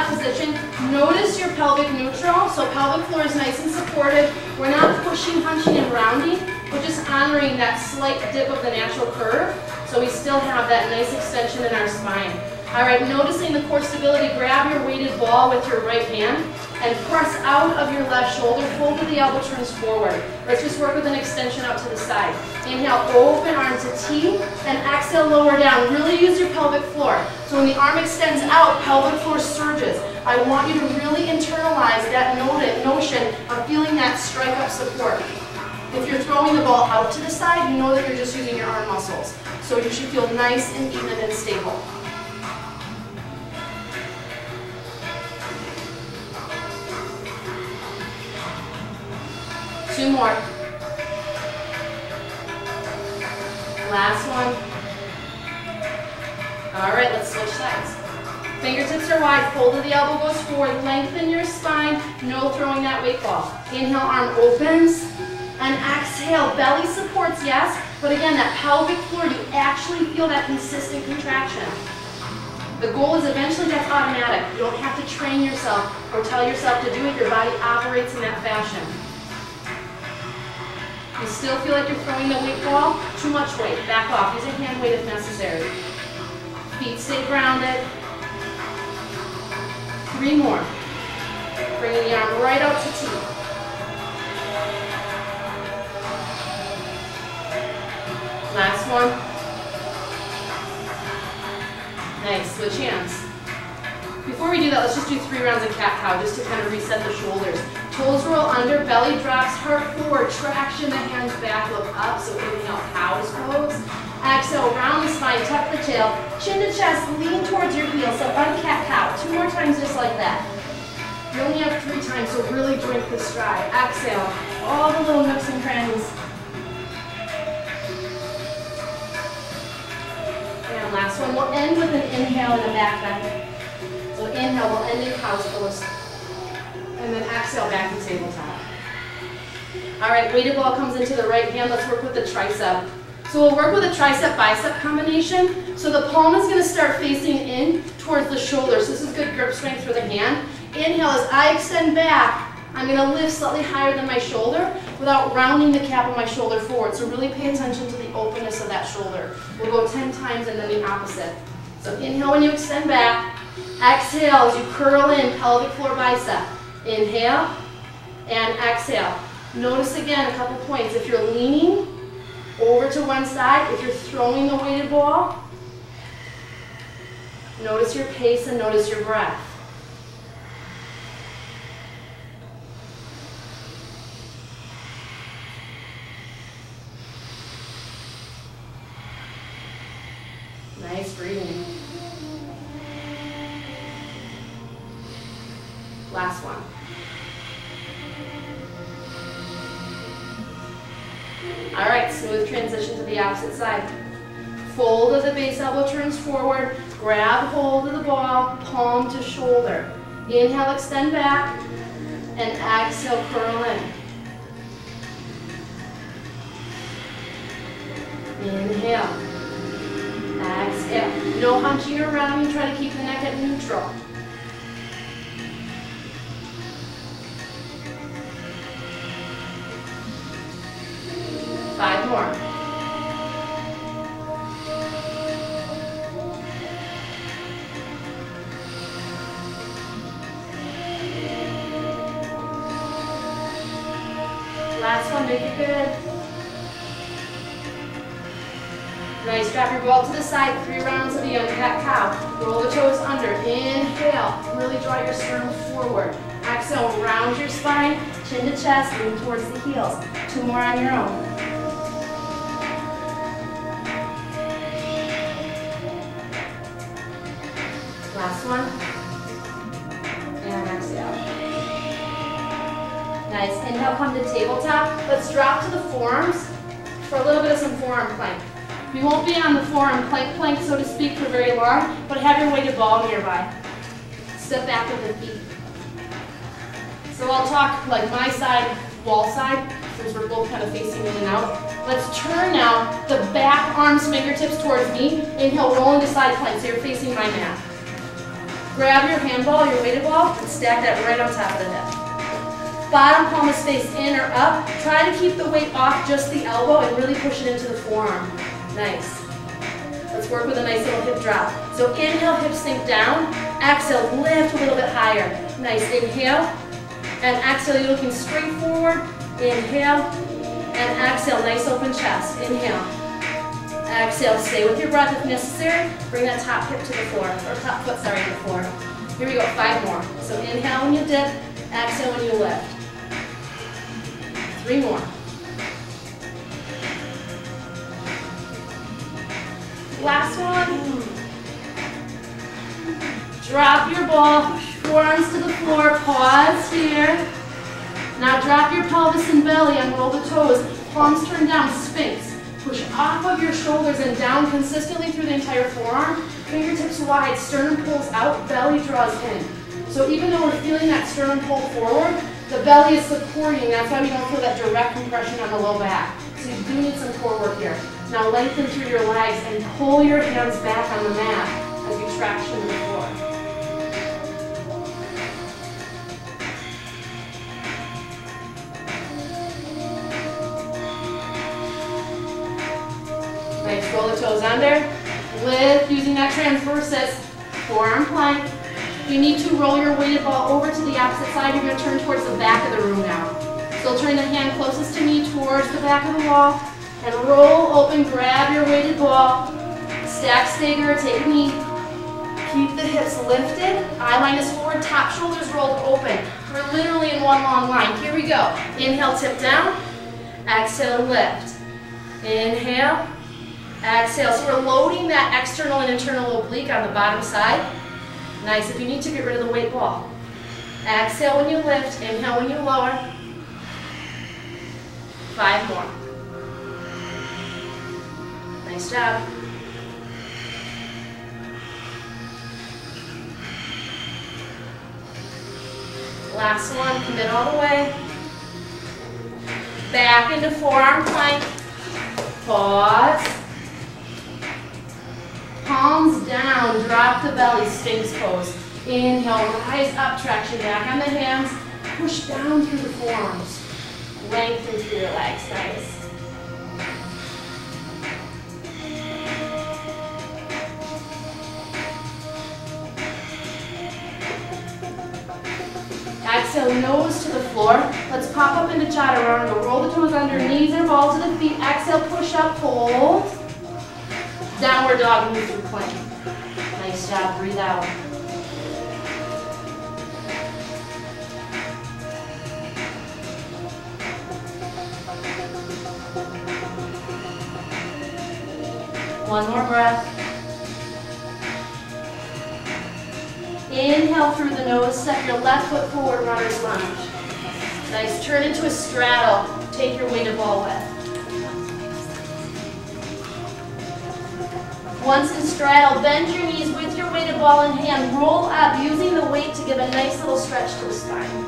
position. Notice your pelvic neutral, so pelvic floor is nice and supported. We're not pushing, hunching, and rounding. We're just honoring that slight dip of the natural curve, so we still have that nice extension in our spine. All right, noticing the core stability, grab your weighted ball with your right hand and press out of your left shoulder, fold to the elbow turns forward. Let's just work with an extension out to the side. Inhale, open arm to T, and exhale, lower down. Really use your pelvic floor. So when the arm extends out, pelvic floor surges. I want you to really internalize that notion of feeling that strike up support. If you're throwing the ball out to the side, you know that you're just using your arm muscles. So you should feel nice and even and stable. Two more. Last one. All right, let's switch sides. Fingertips are wide, fold of the elbow goes forward, lengthen your spine, no throwing that weight ball. Inhale, arm opens, and exhale, belly supports, yes, but again, that pelvic floor, you actually feel that consistent contraction. The goal is eventually that's automatic. You don't have to train yourself or tell yourself to do it, your body operates in that fashion. You still feel like you're throwing the weight ball? Too much weight. Back off. Use a hand weight if necessary. Feet stay grounded. 3 more. Bringing the arm right out to T. Last one. Nice. Switch hands. Before we do that, let's just do 3 rounds of cat-cow just to kind of reset the shoulders. Toes roll under, belly drops, heart forward, traction, the hands back, look up, so inhale, cow's pose. Exhale, round the spine, tuck the tail, chin to chest, lean towards your heels, so cat-cow. 2 more times just like that. You only have 3 times, so really drink the stride. Exhale, all the little nooks and crannies. And last one, we'll end with an inhale and a back bend. So inhale, we'll end in cow's pose. And then exhale back to tabletop. All right, weighted ball comes into the right hand. Let's work with the tricep. So we'll work with a tricep-bicep combination. So the palm is going to start facing in towards the shoulder. So this is good grip strength for the hand. Inhale, as I extend back, I'm going to lift slightly higher than my shoulder without rounding the cap of my shoulder forward. So really pay attention to the openness of that shoulder. We'll go 10 times and then the opposite. So inhale when you extend back. Exhale as you curl in, pelvic floor bicep. Inhale and exhale. Notice again a couple points. If you're leaning over to one side, if you're throwing the weighted ball, notice your pace and notice your breath. Nice breathing. Last one. All right, smooth transition to the opposite side. Fold of the base elbow turns forward, grab hold of the ball, palm to shoulder. Inhale, extend back, and exhale, curl in. Inhale, exhale. No hunching around, you try to keep the neck at neutral. Five more. Last one, make it good. Nice, drop your ball to the side, 3 rounds of the young cat-cow. Roll the toes under, inhale, really draw your sternum forward. Exhale, round your spine, chin to chest, lean towards the heels. 2 more on your own. Last one. And exhale. Nice. Inhale, come to tabletop. Let's drop to the forearms for a little bit of some forearm plank. We won't be on the forearm plank, so to speak, for very long, but have your weighted ball nearby. Step back with the feet. So I'll talk like my side, wall side, since we're both kind of facing in and out. Let's turn now the back arms, fingertips towards me. Inhale, roll into side plank, so you're facing my mat. Grab your handball, your weighted ball, and stack that right on top of the hip. Bottom palm is face in or up. Try to keep the weight off just the elbow and really push it into the forearm. Nice. Let's work with a nice little hip drop. So inhale, hips sink down. Exhale, lift a little bit higher. Nice, inhale. And exhale, you're looking straight forward. Inhale. And exhale, nice open chest. Inhale. Exhale, stay with your breath if necessary. Bring that top hip to the floor, or top foot, sorry, to the floor. Here we go, 5 more. So inhale when you dip, exhale when you lift. 3 more. Last one. Drop your ball, forearms to the floor, pause here. Now drop your pelvis and belly and roll the toes. Palms turn down, Sphinx. Push off of your shoulders and down consistently through the entire forearm. Fingertips wide, sternum pulls out, belly draws in. So even though we're feeling that sternum pull forward, the belly is supporting. That's why we don't feel that direct compression on the low back. So you do need some core work here. Now lengthen through your legs and pull your hands back on the mat as you traction to the floor. Nice, roll the toes under. Lift using that transversus, forearm plank. You need to roll your weighted ball over to the opposite side. You're going to turn towards the back of the room now. So turn the hand closest to me towards the back of the wall and roll open, grab your weighted ball, stack stagger, take a knee. Keep the hips lifted, eye line is forward, top shoulders rolled open. We're literally in one long line. Here we go. Inhale, tip down. Exhale, lift. Inhale. Exhale. So we're loading that external and internal oblique on the bottom side. Nice. If you need to, get rid of the weight ball. Exhale when you lift. Inhale when you lower. 5 more. Nice job. Last one. Commit all the way. Back into forearm plank. Pause. Palms down, drop the belly, Sphinx pose. Inhale, rise up, traction back on the hands. Push down through the forearms. Lengthen through your legs, nice. Exhale, nose to the floor. Let's pop up into chaturanga. Roll the toes under, knees or balls to the feet. Exhale, push up, hold. Downward dog, move through plank. Nice job, breathe out. One more breath. Inhale through the nose, step your left foot forward, runner's lunge. Nice, turn into a straddle. Take your weighted ball with. Once in straddle, bend your knees with your weighted ball in hand. Roll up using the weight to give a nice little stretch to the spine.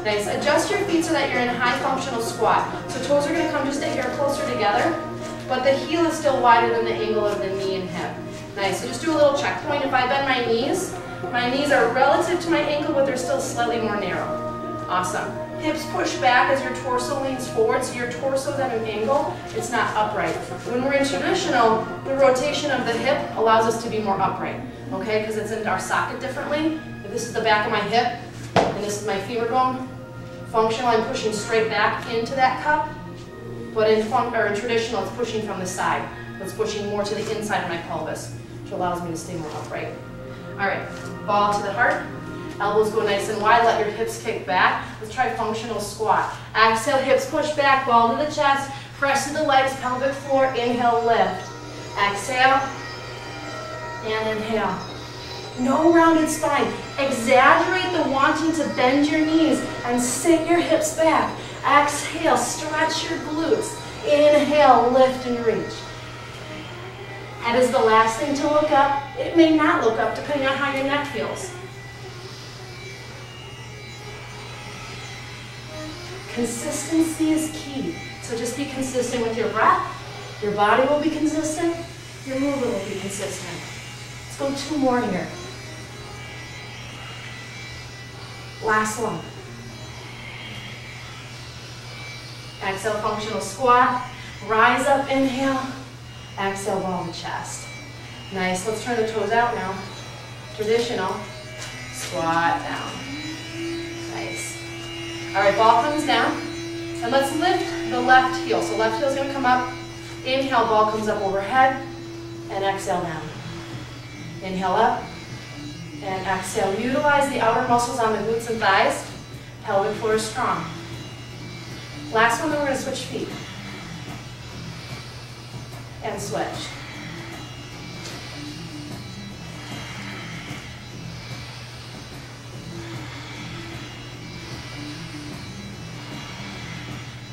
Nice. Adjust your feet so that you're in high functional squat. So toes are going to come just a hair closer together, but the heel is still wider than the angle of the knee and hip. Nice. So just do a little checkpoint. If I bend my knees are relative to my ankle, but they're still slightly more narrow. Awesome. Hips push back as your torso leans forward, so your torso is at an angle. It's not upright. When we're in traditional, the rotation of the hip allows us to be more upright, okay? Because it's in our socket differently. If this is the back of my hip, and this is my femur bone, functional, I'm pushing straight back into that cup. But in traditional, it's pushing from the side. It's pushing more to the inside of my pelvis, which allows me to stay more upright. All right, ball to the heart. Elbows go nice and wide, let your hips kick back. Let's try functional squat. Exhale, hips push back, ball to the chest, press to the legs, pelvic floor, inhale, lift. Exhale, and inhale. No rounded spine. Exaggerate the wanting to bend your knees and sit your hips back. Exhale, stretch your glutes. Inhale, lift and reach. Head is the last thing to look up. It may not look up depending on how your neck feels. Consistency is key. So just be consistent with your breath. Your body will be consistent. Your movement will be consistent. go 2 more here. Last one. Exhale, functional squat. Rise up, inhale. Exhale, ball to chest. Nice, let's turn the toes out now. Traditional. Squat down. Nice. All right, ball comes down. And let's lift the left heel. So left heel is going to come up. Inhale, ball comes up overhead. And exhale down. Inhale up. And exhale. Utilize the outer muscles on the glutes and thighs. Pelvic floor is strong. Last one, then we're going to switch feet. And switch.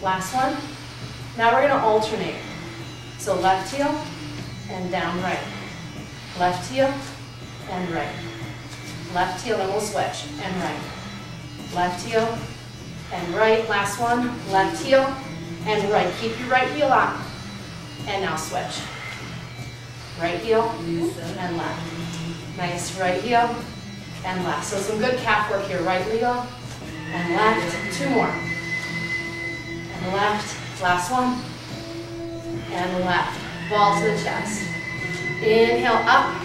Last one. Now we're going to alternate. So left heel and down right. Left heel and right. Left heel, and we'll switch. And right. Left heel and right. Last one. Left heel and right. Keep your right heel on. And now switch. Right heel and left. Nice. Right heel and left. So some good calf work here. Right heel and left. 2 more. And left. Last one. And left. Ball to the chest. Inhale up.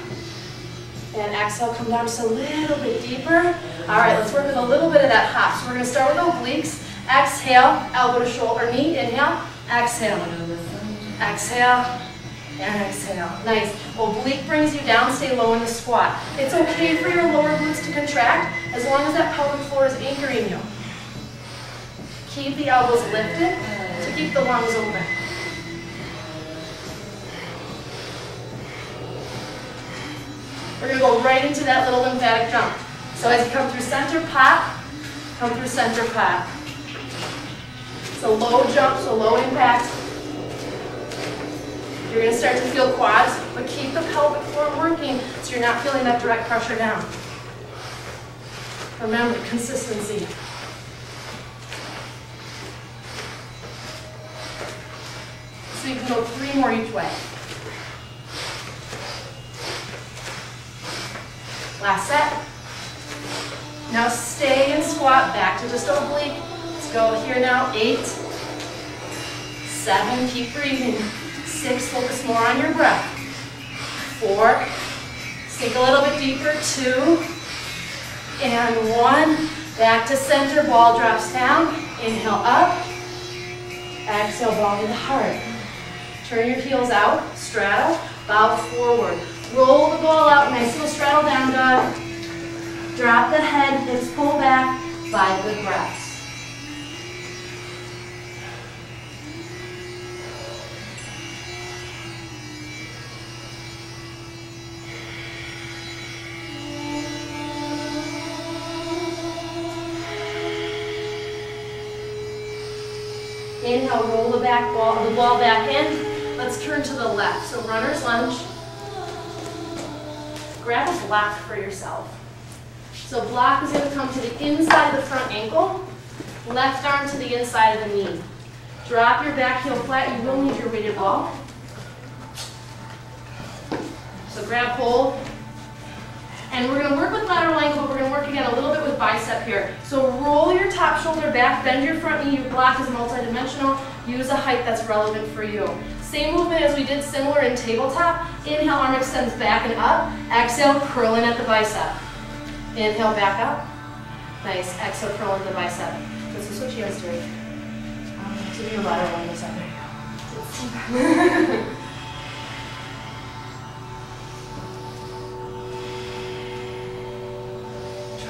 And exhale, come down just a little bit deeper. All right, let's work with a little bit of that hop. So we're going to start with obliques. Exhale, elbow to shoulder, knee. Inhale. Exhale. Exhale. And exhale. Nice. Oblique brings you down. Stay low in the squat. It's okay for your lower glutes to contract as long as that pelvic floor is anchoring you. Keep the elbows lifted to keep the lungs open. We're going to go right into that little lymphatic jump. So as you come through center, pop, come through center, pop. So low jump, so low impact. You're going to start to feel quads, but keep the pelvic floor working so you're not feeling that direct pressure down. Remember, consistency. So you can go 3 more each way. Last set. Now stay and squat back to just oblique. Let's go here now. 8, 7, keep breathing. 6, focus more on your breath. 4, sink a little bit deeper. 2, and 1. Back to center, ball drops down. Inhale up. Exhale, ball to the heart. Turn your heels out, straddle, bow forward. Roll the ball out, nice little straddle down dog. Drop the head, hips pull back, 5 good breaths. Inhale, roll the ball back in. Let's turn to the left. So runner's lunge. Grab a block for yourself. So block is going to come to the inside of the front ankle, left arm to the inside of the knee. Drop your back heel flat. You will need your weighted ball. So grab hold. And we're going to work with lateral ankle, but we're going to work again a little bit with bicep here. So roll your top shoulder back, bend your front knee. Your block is multidimensional. Use a height that's relevant for you. Same movement as we did similar in tabletop. Inhale, arm extends back and up. Exhale, curl in at the bicep. Inhale, back up. Nice. Exhale, curl into the bicep. Let's switch hands to it. To be a lateral on this side.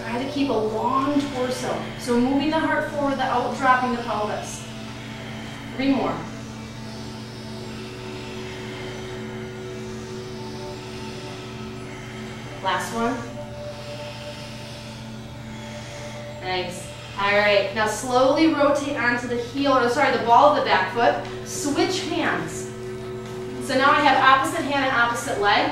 Try to keep a long torso. So moving the heart forward without dropping the pelvis. 3 more. Last one. Nice. All right, now slowly rotate onto the heel, or sorry, the ball of the back foot. Switch hands. So now I have opposite hand and opposite leg.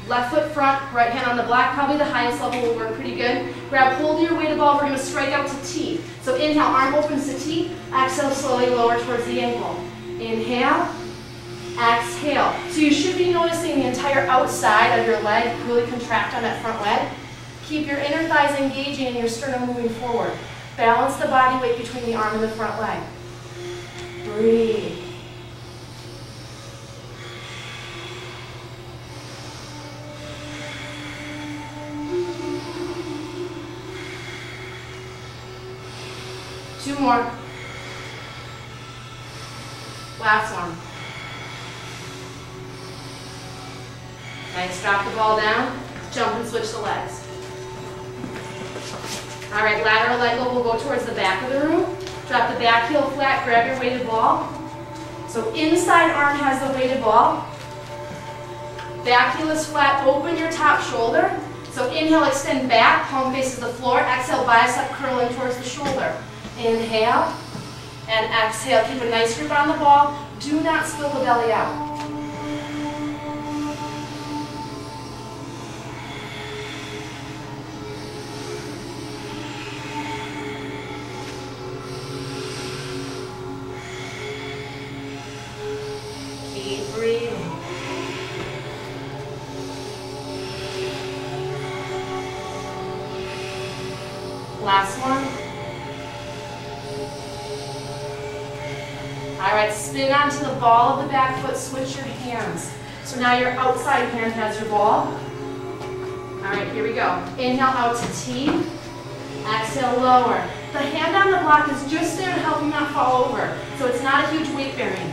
Left foot front, right hand on the block. Probably the highest level will work pretty good. Grab hold of your weighted ball. We're going to strike out to T. So inhale, arm opens to T. Exhale, slowly lower towards the ankle. Inhale. Exhale. So you should be noticing the entire outside of your leg really contract on that front leg. Keep your inner thighs engaging and your sternum moving forward. Balance the body weight between the arm and the front leg. Breathe. Two more. Last one. Nice, drop the ball down, jump and switch the legs. All right, lateral leg will go towards the back of the room. Drop the back heel flat, grab your weighted ball. So inside arm has the weighted ball. Back heel is flat, open your top shoulder. So inhale, extend back, palm faces the floor. Exhale, bicep curling towards the shoulder. Inhale and exhale. Keep a nice grip on the ball. Do not spill the belly out. Keep breathing. Last one. All right, spin onto the ball of the back foot, switch your hands. So now your outside hand has your ball. All right, here we go. Inhale out to T, exhale lower. The hand on the block is just there to help you not fall over, so it's not a huge weight bearing.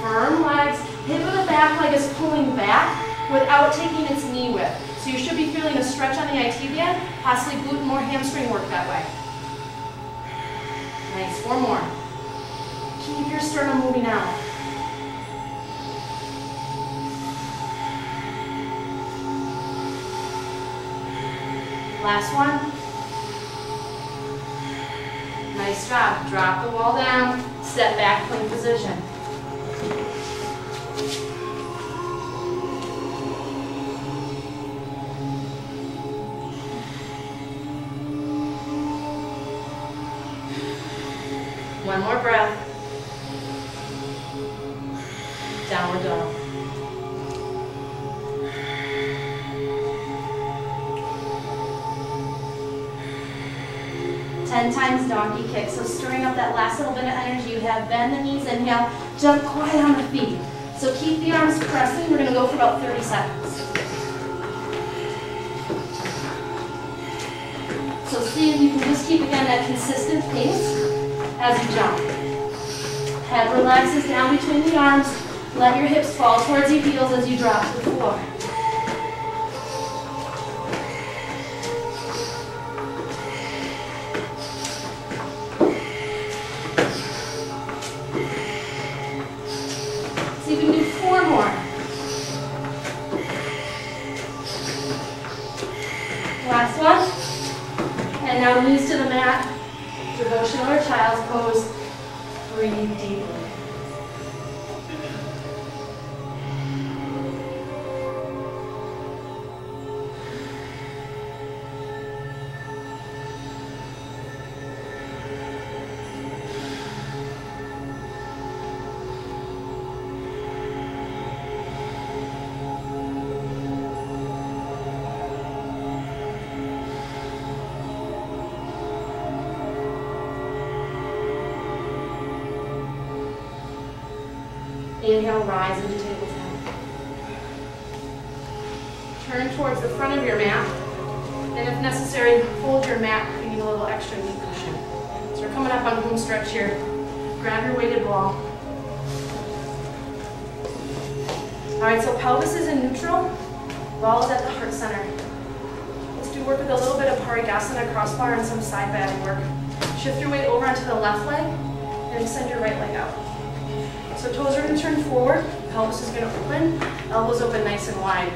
Firm legs, hip of the back leg is pulling back without taking its knee width. So you should be feeling a stretch on the IT band, possibly glute and more hamstring work that way. Nice, four more. Keep your sternum moving out. Last one. Nice job. Drop the ball down, step back, plank position. One more breath. Downward dog. Ten times donkey kick. So stirring up that last little bit of energy you have. Bend the knees, inhale, jump quiet on the feet. So keep the arms pressing. We're going to go for about 30 seconds. So see if you can just keep again that consistent pace as you jump. Head relaxes down between the arms. Let your hips fall towards your heels as you drop to the floor. See if we can do four more. Last one. And now knees to the mat. Devotional or child's pose. Breathe deeply. Inhale, rise into tabletop. Turn towards the front of your mat. And if necessary, hold your mat if you need a little extra knee cushion. So we're coming up on home stretch here. Grab your weighted ball. All right, so pelvis is in neutral. Ball is at the heart center. Let's do work with a little bit of Parigasana, crossbar, and some side body work. Shift your weight over onto the left leg and extend your right leg out. So toes are going to turn forward, pelvis is going to open, elbows open nice and wide.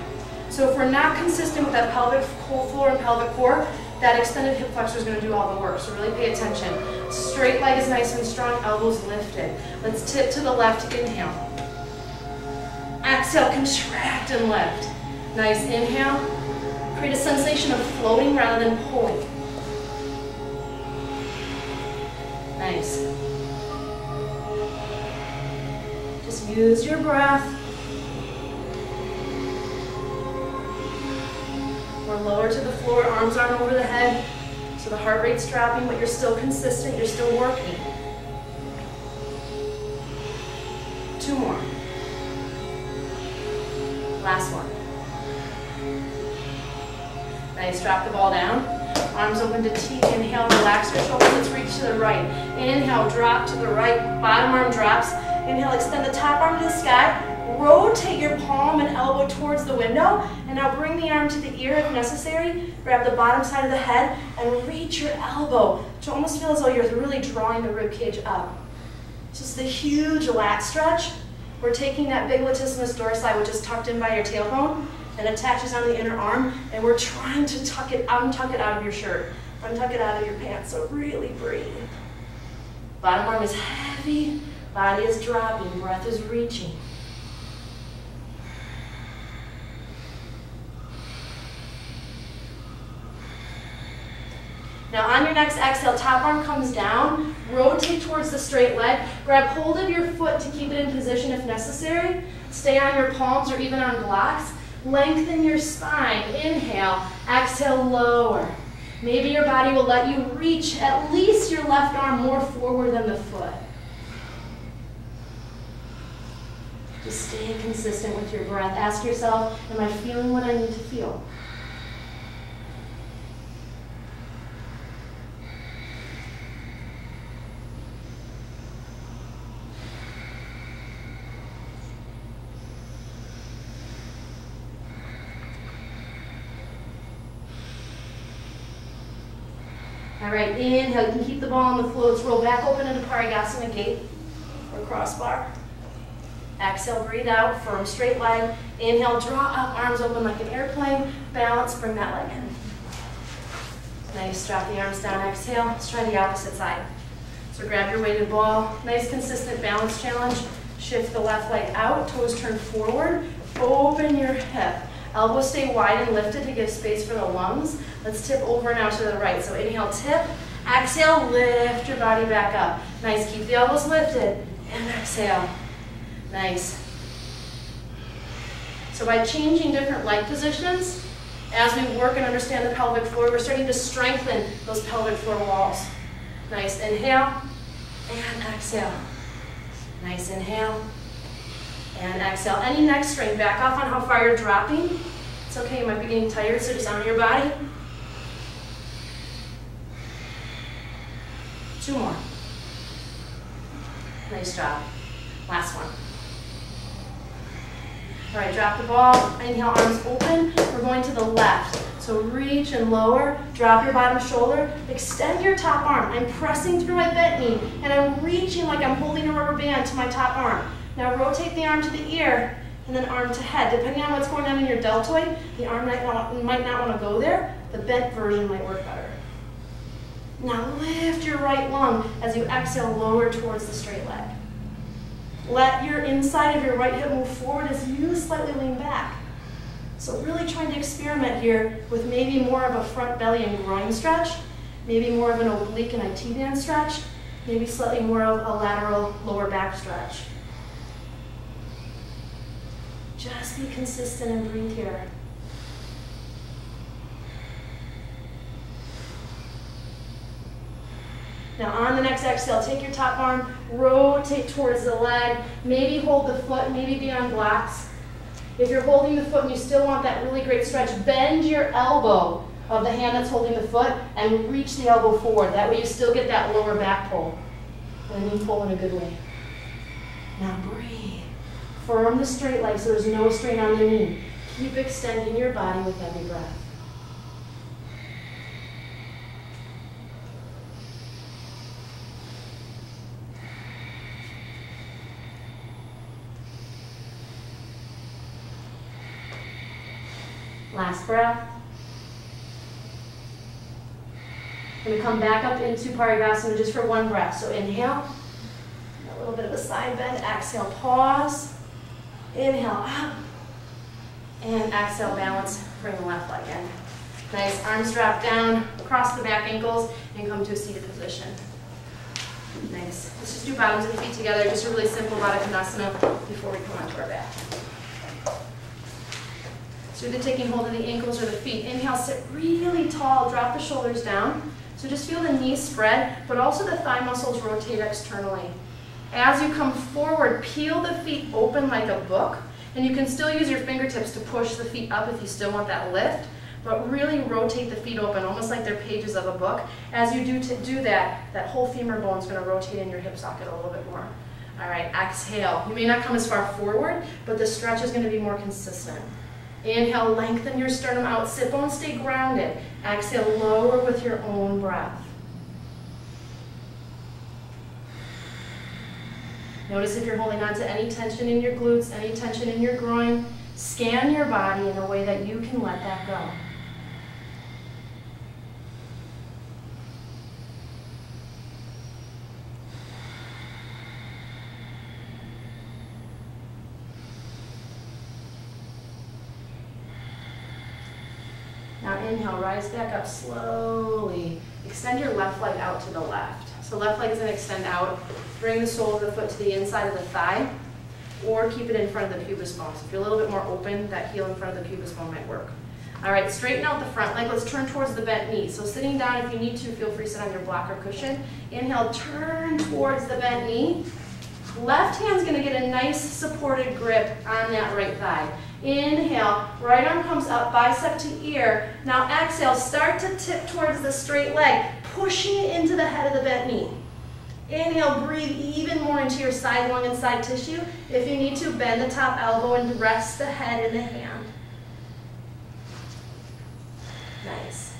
So if we're not consistent with that pelvic whole floor and pelvic core, that extended hip flexor is going to do all the work. So really pay attention. Straight leg is nice and strong, elbows lifted. Let's tip to the left, inhale. Exhale, contract and lift. Nice, inhale. Create a sensation of floating rather than pulling. Nice. use your breath. Or lower to the floor, arms aren't over the head. So the heart rate's dropping, but you're still consistent, you're still working. 2 more. Last one. Nice, drop the ball down. Arms open to T, inhale, relax your shoulders, let's reach to the right. Inhale, drop to the right, bottom arm drops. Inhale, extend the top arm to the sky. Rotate your palm and elbow towards the window, and now bring the arm to the ear if necessary. Grab the bottom side of the head and reach your elbow to almost feel as though you're really drawing the rib cage up. Just a huge lat stretch. We're taking that big latissimus dorsi, which is tucked in by your tailbone and attaches on the inner arm, and we're trying to untuck it out of your shirt, untuck it out of your pants, so really breathe. Bottom arm is heavy, body is dropping, breath is reaching. Now on your next exhale, top arm comes down, rotate towards the straight leg, grab hold of your foot to keep it in position if necessary, stay on your palms or even on blocks, lengthen your spine, inhale, exhale, lower. Maybe your body will let you reach at least your left arm more forward than the foot. Just stay consistent with your breath. Ask yourself, am I feeling what I need to feel? All right, inhale, you can keep the ball on the floats, roll back open into Parigasana gate or crossbar. Exhale, breathe out, firm straight leg. Inhale, draw up, arms open like an airplane. Balance, bring that leg in. Nice, drop the arms down, exhale. Let's try the opposite side. So grab your weighted ball, nice consistent balance challenge. Shift the left leg out, toes turn forward, open your hip. Elbows stay wide and lifted to give space for the lungs. Let's tip over now to the right. So inhale, tip. Exhale, lift your body back up. Nice, keep the elbows lifted. And exhale. Nice. So by changing different leg positions, as we work and understand the pelvic floor, we're starting to strengthen those pelvic floor walls. Nice, inhale. And exhale. Nice, inhale. And exhale. Any neck strain, back off on how far you're dropping. It's okay, you might be getting tired, so just honor your body. 2 more. Nice job. Last one. All right, drop the ball. Inhale, arms open. We're going to the left. So reach and lower. Drop your bottom shoulder. Extend your top arm. I'm pressing through my bent knee, and I'm reaching like I'm holding a rubber band to my top arm. Now rotate the arm to the ear, and then arm to head. Depending on what's going on in your deltoid, the arm might not want to go there. The bent version might work better. Now lift your right lung as you exhale, lower towards the straight leg. Let your inside of your right hip move forward as you slightly lean back. So really trying to experiment here with maybe more of a front belly and groin stretch, maybe more of an oblique and IT band stretch, maybe slightly more of a lateral lower back stretch. Just be consistent and breathe here. Now on the next exhale, take your top arm, rotate towards the leg, maybe hold the foot, maybe be on blocks. If you're holding the foot and you still want that really great stretch, bend your elbow of the hand that's holding the foot and reach the elbow forward. That way you still get that lower back pull, and a knee pull in a good way. Now breathe. Firm the straight leg so there's no strain on the knee. Keep extending your body with every breath. Last breath. We're going to come back up into Parigasana just for 1 breath. So inhale, a little bit of a side bend. Exhale, pause. Inhale, up. And exhale, balance. Bring the left leg in. Nice, arms drop down across the back ankles and come to a seated position. Nice. Let's just do bottoms of the feet together, just a really simple Konasana before we come onto our back. So either taking hold of the ankles or the feet. Inhale, sit really tall, drop the shoulders down. So just feel the knees spread, but also the thigh muscles rotate externally. As you come forward, peel the feet open like a book, and you can still use your fingertips to push the feet up if you still want that lift, but really rotate the feet open, almost like they're pages of a book. As you do that, that whole femur bone is going to rotate in your hip socket a little bit more. All right, exhale. You may not come as far forward, but the stretch is going to be more consistent. Inhale, lengthen your sternum out, sit bones stay grounded. Exhale, lower with your own breath. Notice if you're holding on to any tension in your glutes, any tension in your groin. Scan your body in a way that you can let that go. Now inhale, rise back up slowly. Extend your left leg out to the left. So left leg is going to extend out. Bring the sole of the foot to the inside of the thigh, or keep it in front of the pubis bone. So if you're a little bit more open, that heel in front of the pubis bone might work. All right, straighten out the front leg. Let's turn towards the bent knee. So sitting down, if you need to, feel free to sit on your block or cushion. Inhale, turn towards the bent knee. Left hand's going to get a nice supported grip on that right thigh. Inhale, right arm comes up, bicep to ear. Now exhale, start to tip towards the straight leg, pushing it into the head of the bent knee. Inhale, breathe even more into your side lung and side tissue. If you need to, bend the top elbow and rest the head in the hand. Nice.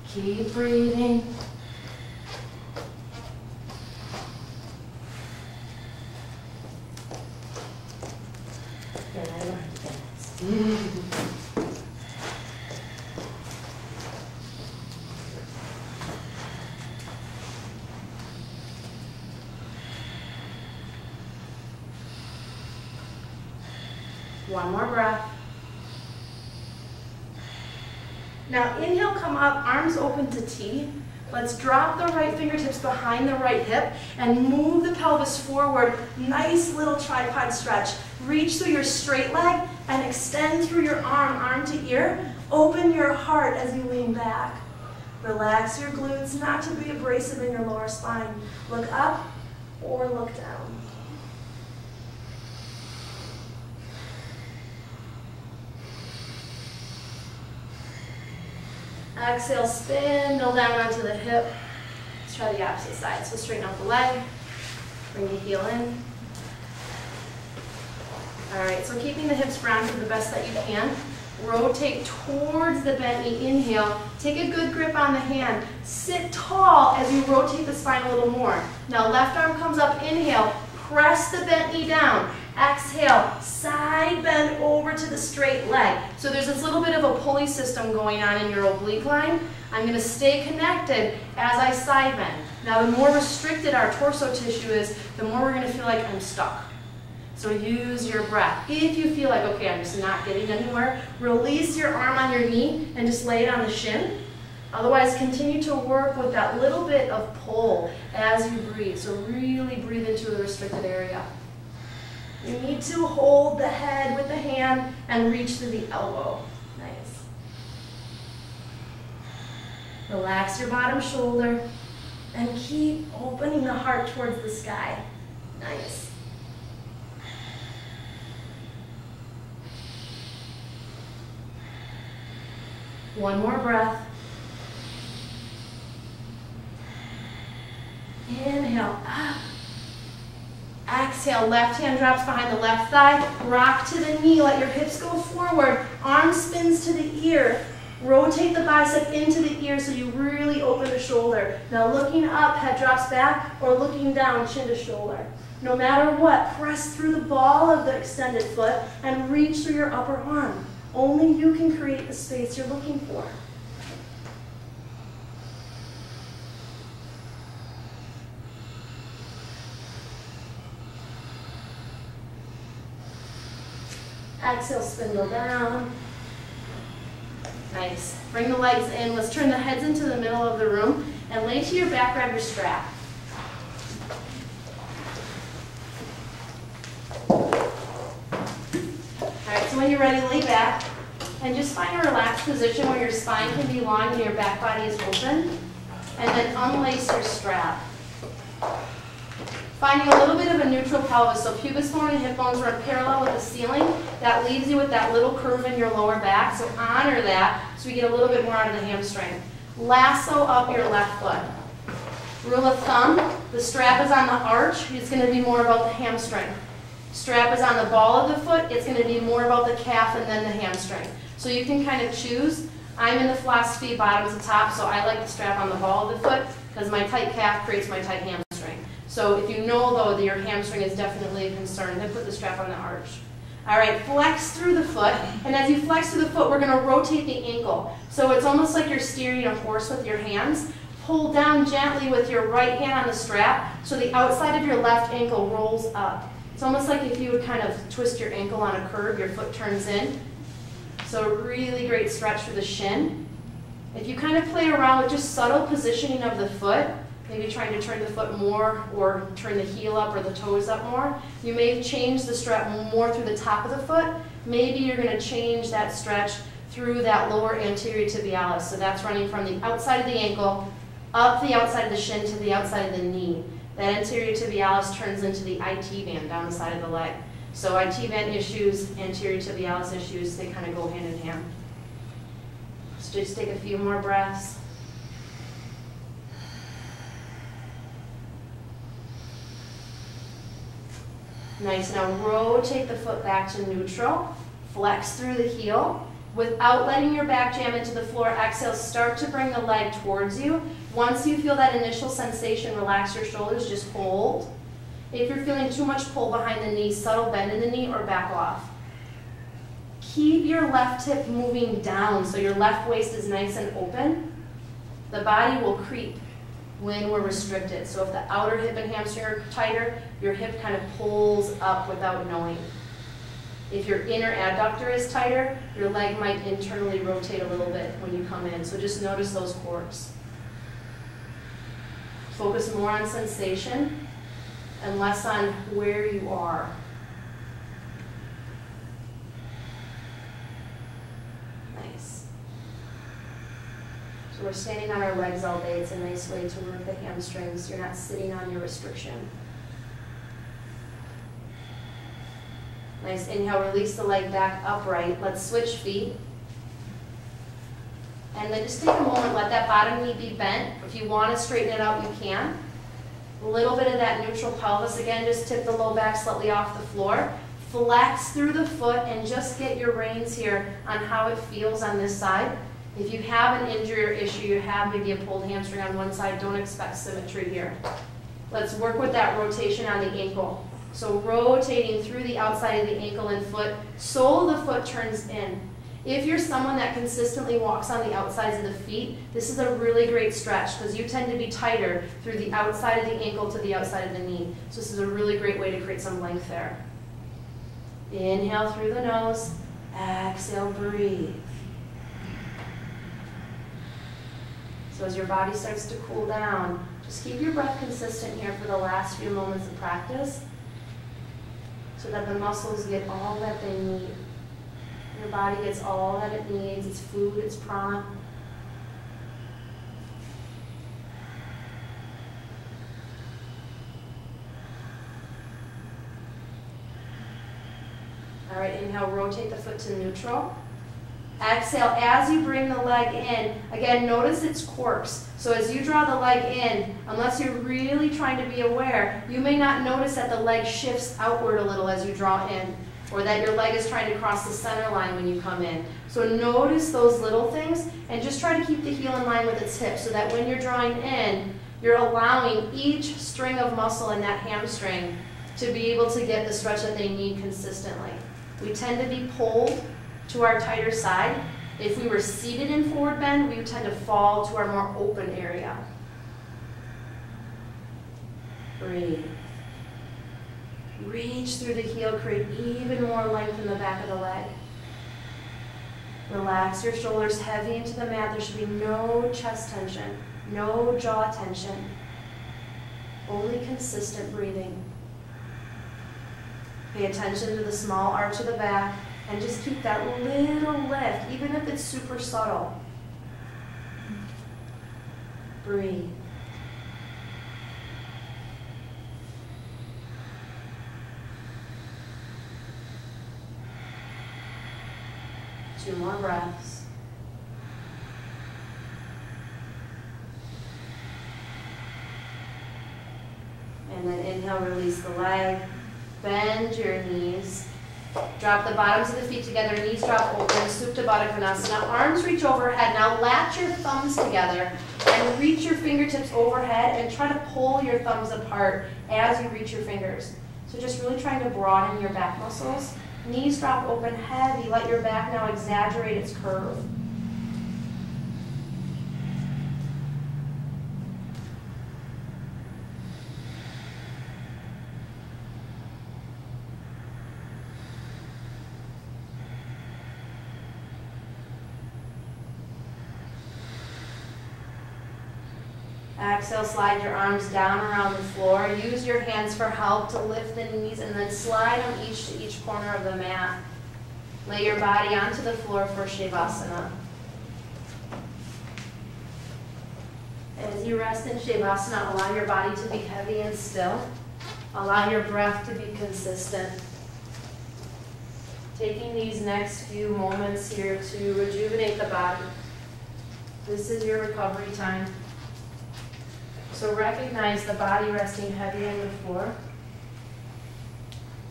Keep breathing. Good, I learned fast. One more breath. Now inhale, come up, arms open to T. Let's drop the right fingertips behind the right hip and move the pelvis forward. Nice little tripod stretch. Reach through your straight leg and extend through your arm to ear. Open your heart as you lean back. Relax your glutes, not to be abrasive in your lower spine. Look up or look down. Exhale, spindle down onto the hip. Let's try the opposite side. So straighten out the leg, bring the heel in. All right, so keeping the hips grounded the best that you can. Rotate towards the bent knee, inhale. Take a good grip on the hand. Sit tall as you rotate the spine a little more. Now left arm comes up, inhale. Press the bent knee down. Exhale, side bend over to the straight leg. So there's this little bit of a pulley system going on in your oblique line. I'm going to stay connected as I side bend. Now the more restricted our torso tissue is, the more we're going to feel like I'm stuck. So use your breath. If you feel like, okay, I'm just not getting anywhere, release your arm on your knee and just lay it on the shin. Otherwise, continue to work with that little bit of pull as you breathe. So really breathe into a restricted area. You need to hold the head with the hand and reach through the elbow. Nice. Relax your bottom shoulder and keep opening the heart towards the sky. Nice. One more breath. Inhale, up. Exhale, left hand drops behind the left thigh. Rock to the knee, let your hips go forward. Arm spins to the ear. Rotate the bicep into the ear so you really open the shoulder. Now looking up, head drops back, or looking down, chin to shoulder. No matter what, press through the ball of the extended foot and reach through your upper arm. Only you can create the space you're looking for. Exhale, spindle down. Nice. Bring the legs in. Let's turn the heads into the middle of the room and lay to your back, grab your strap. when you're ready, lay back and just find a relaxed position where your spine can be long and your back body is open. And then unlace your strap. Finding a little bit of a neutral pelvis, so pubis bone and hip bones run parallel with the ceiling. That leaves you with that little curve in your lower back, so honor that so we get a little bit more out of the hamstring. Lasso up your left foot. Rule of thumb, the strap is on the arch, it's going to be more about the hamstring. Strap is on the ball of the foot, it's going to be more about the calf and then the hamstring. So you can kind of choose. I'm in the philosophy bottom to top, so I like the strap on the ball of the foot because my tight calf creates my tight hamstring. So if you know, though, that your hamstring is definitely a concern, then put the strap on the arch. All right, flex through the foot, and as you flex through the foot, we're going to rotate the ankle. So it's almost like you're steering a horse with your hands. Pull down gently with your right hand on the strap so the outside of your left ankle rolls up. It's almost like if you would kind of twist your ankle on a curve, your foot turns in. So really great stretch for the shin. If you kind of play around with just subtle positioning of the foot, maybe trying to turn the foot more or turn the heel up or the toes up more, you may change the strap more through the top of the foot. Maybe you're going to change that stretch through that lower anterior tibialis. So that's running from the outside of the ankle up the outside of the shin to the outside of the knee. That anterior tibialis turns into the IT band down the side of the leg. So IT band issues, anterior tibialis issues, they kind of go hand in hand. So just take a few more breaths. Nice, now rotate the foot back to neutral. Flex through the heel. Without letting your back jam into the floor, exhale, start to bring the leg towards you. Once you feel that initial sensation, relax your shoulders, just hold. If you're feeling too much pull behind the knee, subtle bend in the knee or back off. Keep your left hip moving down so your left waist is nice and open. The body will creep when we're restricted. So if the outer hip and hamstring are tighter, your hip kind of pulls up without knowing. If your inner adductor is tighter, your leg might internally rotate a little bit when you come in. So just notice those corks. Focus more on sensation and less on where you are. Nice. So we're standing on our legs all day. It's a nice way to work the hamstrings. You're not sitting on your restriction. Nice. Inhale, release the leg back upright. Let's switch feet. And then just take a moment, let that bottom knee be bent. If you want to straighten it out, you can. A little bit of that neutral pelvis. Again, just tip the low back slightly off the floor. Flex through the foot and just get your reins here on how it feels on this side. If you have an injury or issue, you have maybe a pulled hamstring on one side, don't expect symmetry here. Let's work with that rotation on the ankle. So rotating through the outside of the ankle and foot, sole of the foot turns in. If you're someone that consistently walks on the outsides of the feet, this is a really great stretch because you tend to be tighter through the outside of the ankle to the outside of the knee. So this is a really great way to create some length there. Inhale through the nose, exhale, breathe. So as your body starts to cool down, just keep your breath consistent here for the last few moments of practice so that the muscles get all that they need. Your body gets all that it needs, its food, its prana. All right, inhale, rotate the foot to neutral. Exhale, as you bring the leg in, again, notice its corks. So as you draw the leg in, unless you're really trying to be aware, you may not notice that the leg shifts outward a little as you draw in, or that your leg is trying to cross the center line when you come in. So notice those little things, and just try to keep the heel in line with its hip so that when you're drawing in, you're allowing each string of muscle in that hamstring to be able to get the stretch that they need consistently. We tend to be pulled to our tighter side. If we were seated in forward bend, we would tend to fall to our more open area. Breathe. Reach through the heel, create even more length in the back of the leg. Relax your shoulders heavy into the mat. There should be no chest tension, no jaw tension, only consistent breathing. Pay attention to the small arch of the back. And just keep that little lift, even if it's super subtle. Breathe. Two more breaths. And then inhale, release the leg. Bend your knees. Drop the bottoms of the feet together, knees drop open, Supta Baddha Konasana. Arms reach overhead. Now latch your thumbs together and reach your fingertips overhead and try to pull your thumbs apart as you reach your fingers. So just really trying to broaden your back muscles. Knees drop open heavy. Let your back now exaggerate its curve. Exhale, slide your arms down around the floor. Use your hands for help to lift the knees and then slide them each to each corner of the mat. Lay your body onto the floor for Shavasana. As you rest in Shavasana, allow your body to be heavy and still. Allow your breath to be consistent. Taking these next few moments here to rejuvenate the body. This is your recovery time. So recognize the body resting heavy on the floor.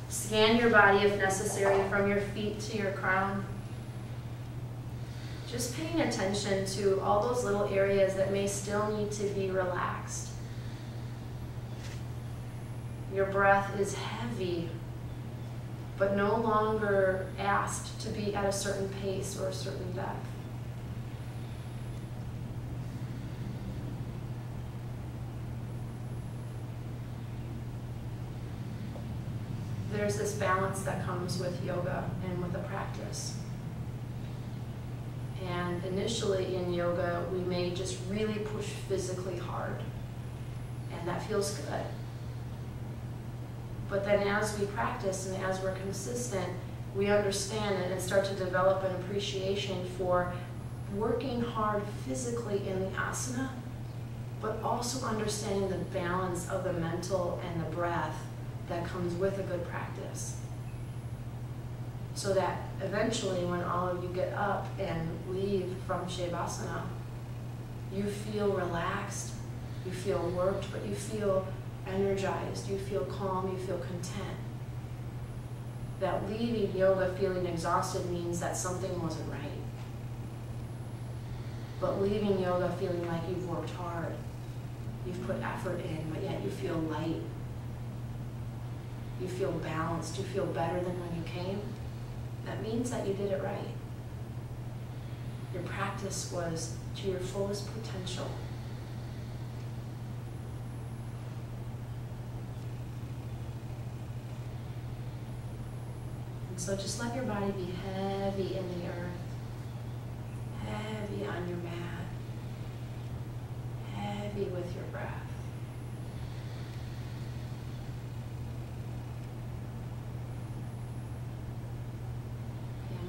Scan your body if necessary from your feet to your crown. Just paying attention to all those little areas that may still need to be relaxed. Your breath is heavy, but no longer asked to be at a certain pace or a certain depth. There's this balance that comes with yoga and with a practice. And initially in yoga, we may just really push physically hard, and that feels good. But then as we practice and as we're consistent, we understand it and start to develop an appreciation for working hard physically in the asana, but also understanding the balance of the mental and the breath that comes with a good practice. So that eventually when all of you get up and leave from Shavasana, you feel relaxed, you feel worked, but you feel energized, you feel calm, you feel content. That leaving yoga feeling exhausted means that something wasn't right. But leaving yoga feeling like you've worked hard, you've put effort in, but yet you feel light. You feel balanced, you feel better than when you came, that means that you did it right. Your practice was to your fullest potential. And so just let your body be heavy in the earth, heavy on your mat, heavy with your breath.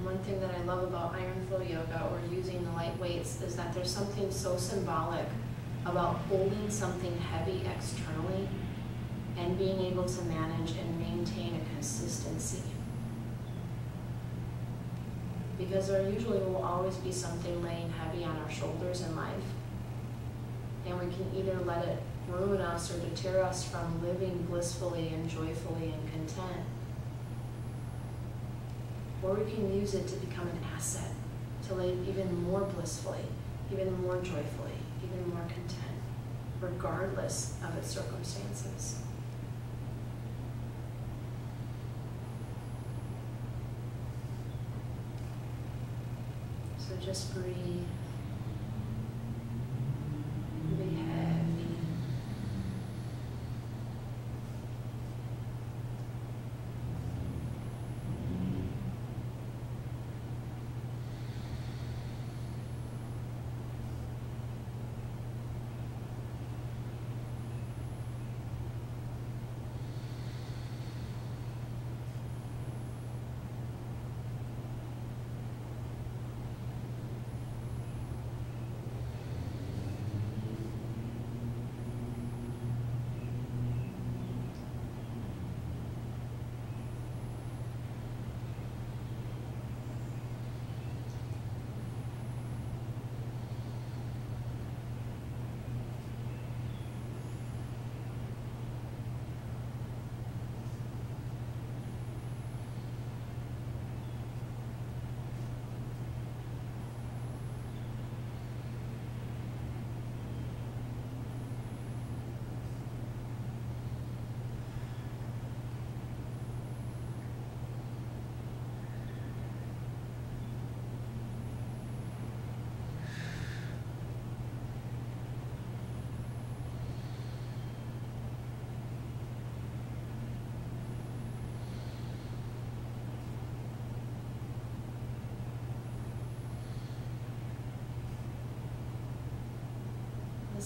One thing that I love about iron flow yoga or using the light weights is that there's something so symbolic about holding something heavy externally and being able to manage and maintain a consistency. Because there usually will always be something laying heavy on our shoulders in life. And we can either let it ruin us or deter us from living blissfully and joyfully and content. Or we can use it to become an asset, to live even more blissfully, even more joyfully, even more content, regardless of its circumstances. So just breathe. Be heavy.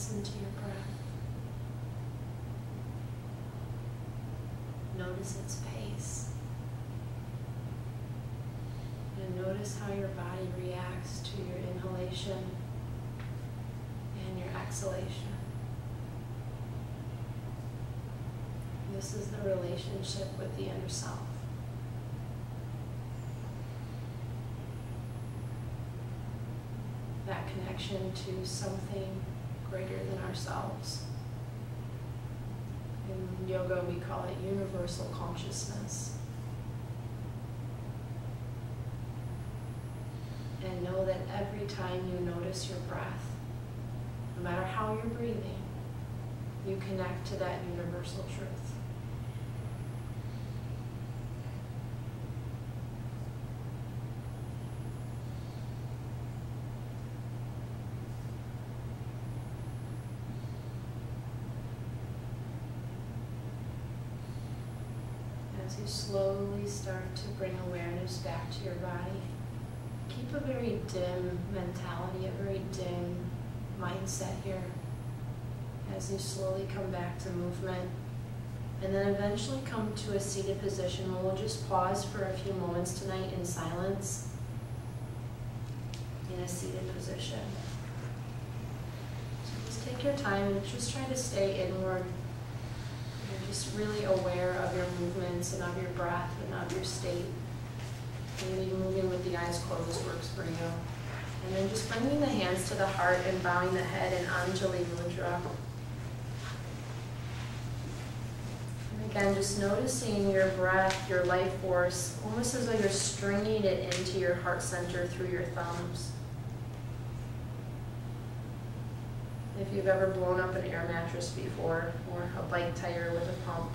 listen to your breath. Notice its pace. And notice how your body reacts to your inhalation and your exhalation. This is the relationship with the inner self. That connection to something greater than ourselves. In yoga, we call it universal consciousness. And know that every time you notice your breath, no matter how you're breathing, you connect to that universal truth. As you slowly start to bring awareness back to your body, keep a very dim mentality, a very dim mindset here as you slowly come back to movement, and then eventually come to a seated position where we'll just pause for a few moments tonight in silence in a seated position. So just take your time and just try to stay inward. You're just really aware of your movements and of your breath and of your state. Maybe moving with the eyes closed works for you. And then just bringing the hands to the heart and bowing the head in Anjali Mudra. And again, just noticing your breath, your life force, almost as though you're stringing it into your heart center through your thumbs. If you've ever blown up an air mattress before, or a bike tire with a pump,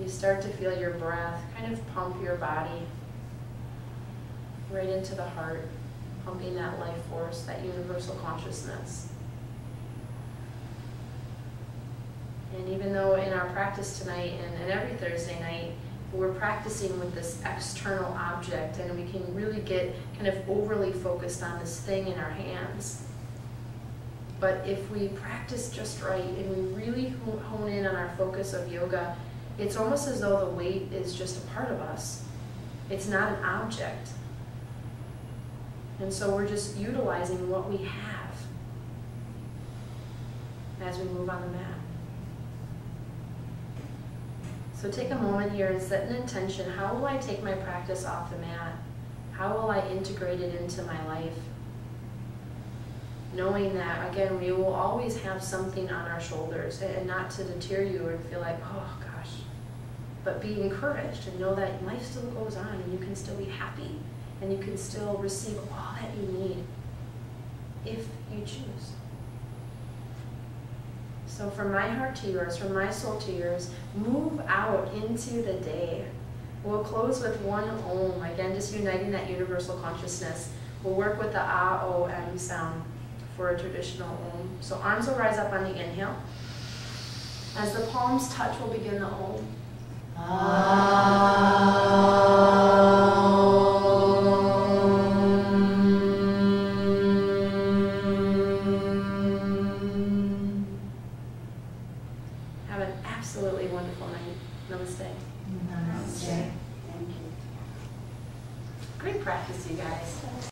you start to feel your breath kind of pump your body right into the heart, pumping that life force, that universal consciousness. And even though in our practice tonight and every Thursday night, we're practicing with this external object, and we can really get kind of overly focused on this thing in our hands. But if we practice just right and we really hone in on our focus of yoga, it's almost as though the weight is just a part of us. It's not an object. And so we're just utilizing what we have as we move on the mat. So take a moment here and set an intention. How will I take my practice off the mat? How will I integrate it into my life? Knowing that, again, we will always have something on our shoulders, and not to deter you and feel like, oh gosh, but be encouraged and know that life still goes on and you can still be happy and you can still receive all that you need if you choose. So from my heart to yours, from my soul to yours, move out into the day. We'll close with one Om, again, just uniting that universal consciousness. We'll work with the A-O-M sound for a traditional Om. So arms will rise up on the inhale. As the palms touch, we'll begin the Om. Have an absolutely wonderful night. Namaste. Namaste. Thank you. Great practice, you guys.